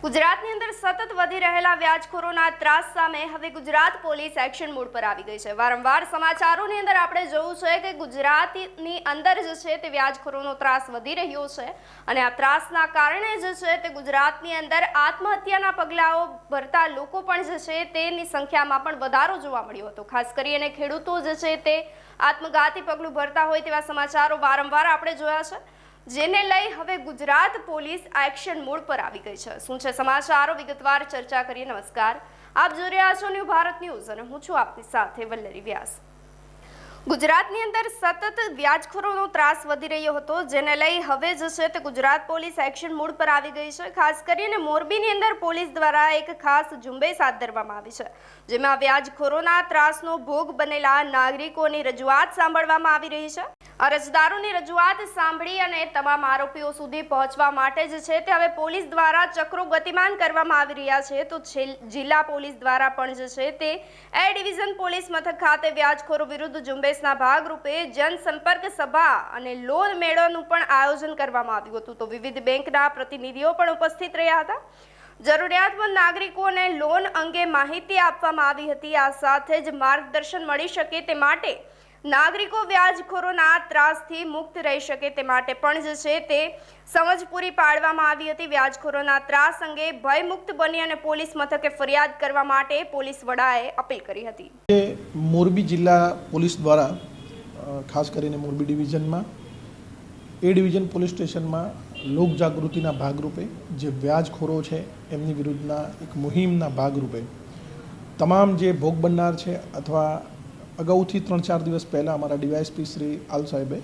ગુજરાતની અંદર સતત વધી રહેલા વ્યાજખોરોના ત્રાસ સામે હવે ગુજરાત પોલીસ એક્શન મોડ પર આવી ગઈ છે। વારંવાર સમાચારોની અંદર આપણે જોયું છે કે ગુજરાતની અંદર જે છે તે વ્યાજખોરોનો ત્રાસ વધી રહ્યો છે અને આ ત્રાસના કારણે જે છે તે ગુજરાતની અંદર આત્મહત્યાના પગલાઓ ભરતા લોકો પણ જે છે તેની સંખ્યામાં પણ વધારો જોવા મળ્યો હતો। ખાસ કરીને ખેડૂતો જે છે તે આત્મઘાતી પગલું ભરતા હોય તેવા સમાચારો વારંવાર આપણે જોયા છે, જેને લઈ હવે ગુજરાત પોલીસ એક્શન મોડ પર આવી ગઈ છે। શું છે સમાચારો, વિગતવાર ચર્ચા કરીએ। નમસ્કાર, આપ જોઈ રહ્યા છો ન્યૂ ભારત ન્યૂઝ અને હું છું આપની સાથે વલ્લરી વ્યાસ। ગુજરાતની અંદર સતત વ્યાજખોરોનો ત્રાસ વધી રહ્યો હતો, જેને લઈ હવે જે છે તે ગુજરાત પોલીસ એક્શન મોડ પર આવી ગઈ છે। ખાસ કરીને મોરબીની અંદર પોલીસ દ્વારા એક ખાસ ઝુંબેશ હાથ ધરવામાં આવી છે, જેમાં વ્યાજખોરોના ત્રાસનો ભોગ બનેલા નાગરિકોની રજૂઆત સાંભળવામાં આવી રહી છે। અરજદારોની રજૂઆત સાંભળી અને તમામ આરોપીઓ સુધી પહોંચવા માટે જે છે તે હવે પોલીસ દ્વારા ચક્રો ગતિમાન કરવામાં આવી રહ્યા છે। તો જિલ્લા પોલીસ દ્વારા પણ જે છે તે એ ડિવિઝન પોલીસ મથક ખાતે વ્યાજખોરો વિરુદ્ધ ઝુંબેશના ભાગરૂપે જનસંપર્ક સભા અને લોન મેળોનું પણ આયોજન કરવામાં આવ્યું હતું। તો વિવિધ બેંકના પ્રતિનિધિઓ પણ ઉપસ્થિત રહ્યા હતા। જરૂરિયાતમંદ નાગરિકોને લોન અંગે માહિતી આપવામાં આવી હતી। આ સાથે જ માર્ગદર્શન મળી શકે તે માટે નાગરિકો વ્યાજખોરોના ત્રાસથી મુક્ત રહી શકે તે માટે પણ જે છે તે સમજ પૂરી પાડવામાં આવી હતી। વ્યાજખોરોના ત્રાસ અંગે ભયમુક્ત બની અને પોલીસ મથકે ફરિયાદ કરવા માટે પોલીસ વડાએ અપીલ કરી હતી। મોરબી જિલ્લા પોલીસ દ્વારા ખાસ કરીને મોરબી ડિવિઝનમાં એ ડિવિઝન પોલીસ સ્ટેશનમાં લોક જાગૃતિના ભાગરૂપે જે વ્યાજખોરો છે એમની વિરુદ્ધના એક મુહિમના ભાગરૂપે તમામ જે ભોગ બનનાર છે અથવા અગાઉથી 3-4 દિવસ પહેલાં અમારા ડીવાયએસપી શ્રી આલ સાહેબે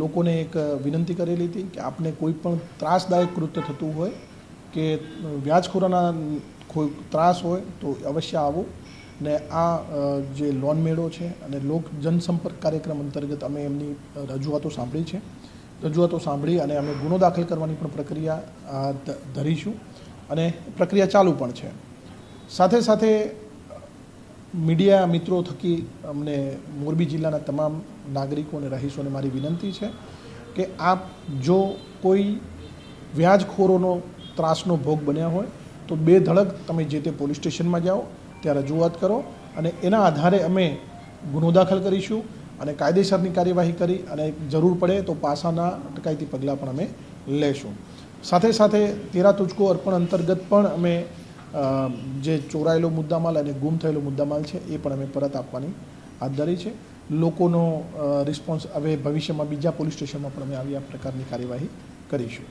લોકોને એક વિનંતી કરેલી હતી કે આપને કોઈ પણ ત્રાસદાયક કૃત્ય થતું હોય કે વ્યાજખોરોના કોઈ ત્રાસ હોય તો અવશ્ય આવો ને આ જે લોન મેળો છે અને લોક જનસંપર્ક કાર્યક્રમ અંતર્ગત અમે એમની રજૂઆતો સાંભળી છે। રજૂઆતો સાંભળી અને અમે ગુનો દાખલ કરવાની પણ પ્રક્રિયા ધરીશું અને પ્રક્રિયા ચાલુ પણ છે। સાથે સાથે મીડિયા મિત્રો થકી અમને મોરબી જિલ્લાના તમામ નાગરિકો અને રહીશોને મારી વિનંતી છે કે આપ જો કોઈ વ્યાજખોરોનો ત્રાસનો ભોગ બન્યા હોય તો બેધડક તમે જે તે પોલીસ સ્ટેશનમાં જાઓ, ત્યાં રજૂઆત કરો અને એના આધારે અમે ગુનો દાખલ કરીશું અને કાયદેસરની કાર્યવાહી કરી અને જરૂર પડે તો પાસાના અટકાયતી પગલાં પણ અમે લેશું। સાથે સાથે તેરા તુજકો અર્પણ અંતર્ગત પણ અમે જે ચોરાયેલો મુદ્દામાલ અને ગુમ થયેલો મુદ્દામાલ છે એ પણ અમે પરત આપવાની હાથ ધરી છે। લોકોનો રિસ્પોન્સ હવે ભવિષ્યમાં બીજા પોલીસ સ્ટેશનમાં પણ અમે આવી આ પ્રકારની કાર્યવાહી કરીશું।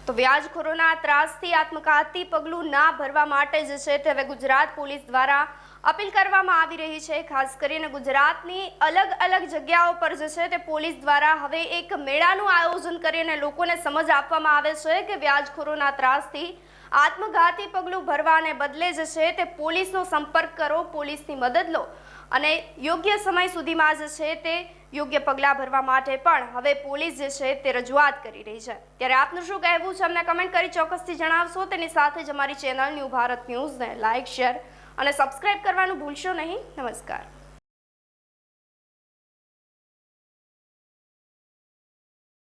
તો વ્યાજખોરોના ત્રાસથી આત્મઘાતી પગલું ના ભરવા માટે જે છે તે હવે ગુજરાત પોલીસ દ્વારા અપીલ કરવામાં આવી રહી છે। ખાસ કરીને ગુજરાતની અલગ અલગ જગ્યાઓ પર જે છે તે પોલીસ દ્વારા હવે એક મેળાનું આયોજન કરીને લોકોને સમજ આપવામાં આવે છે કે વ્યાજખોરોના ત્રાસથી આત્મઘાતી પગલું ભરવાને બદલે જે છે તે પોલીસનો સંપર્ક કરો, પોલીસની મદદ લો અને યોગ્ય સમય સુધીમાં જે છે તે યોગ્ય પગલાં ભરવા માટે પણ હવે પોલીસ જે છે તે રજૂઆત કરી રહી છે। ત્યારે આપનું શું કહેવું છે અમને કમેન્ટ કરી ચોક્કસથી જણાવશો। તેની સાથે જ અમારી ચેનલ ન્યૂ ભારત ન્યૂઝને લાઇક, શેર અને સબસ્ક્રાઇબ કરવાનું ભૂલશો નહીં। નમસ્કાર।